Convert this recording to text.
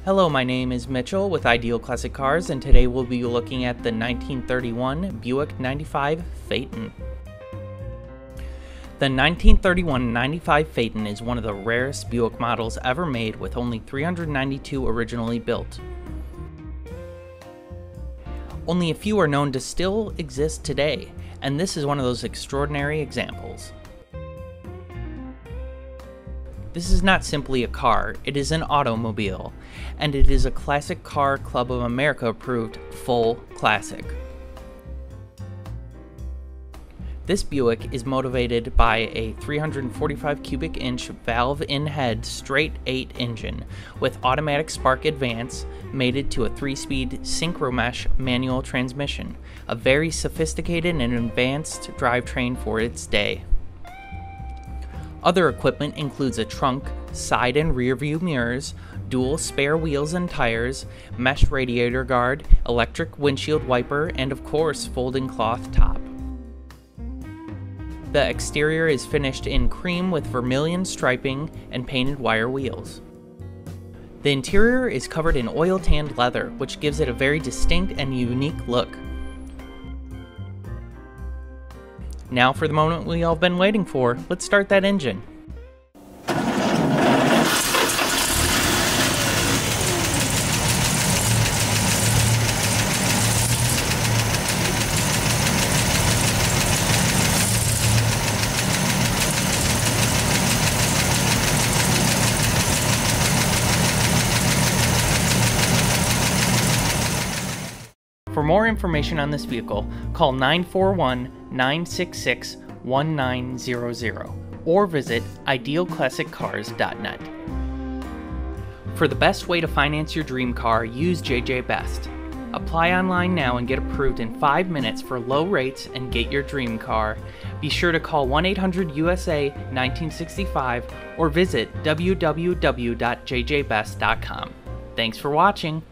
Hello, my name is Mitchell with Ideal Classic Cars, and today we'll be looking at the 1931 Buick 95 Phaeton. The 1931 95 Phaeton is one of the rarest Buick models ever made, with only 392 originally built. Only a few are known to still exist today, and this is one of those extraordinary examples. This is not simply a car, it is an automobile, and it is a Classic Car Club of America approved full classic. This Buick is motivated by a 345 cubic inch valve-in head straight 8 engine with automatic spark advance mated to a 3-speed Synchromesh manual transmission, a very sophisticated and advanced drivetrain for its day. Other equipment includes a trunk, side and rear view mirrors, dual spare wheels and tires, mesh radiator guard, electric windshield wiper, and of course folding cloth top. The exterior is finished in cream with vermilion striping and painted wire wheels. The interior is covered in oil-tanned leather, which gives it a very distinct and unique look. Now for the moment we all been waiting for, let's start that engine. For more information on this vehicle, call 941-966-1900 or visit idealclassiccars.net. For the best way to finance your dream car, use JJ Best. Apply online now and get approved in 5 minutes for low rates and get your dream car. Be sure to call 1-800-USA-1965 or visit www.jjbest.com. Thanks for watching.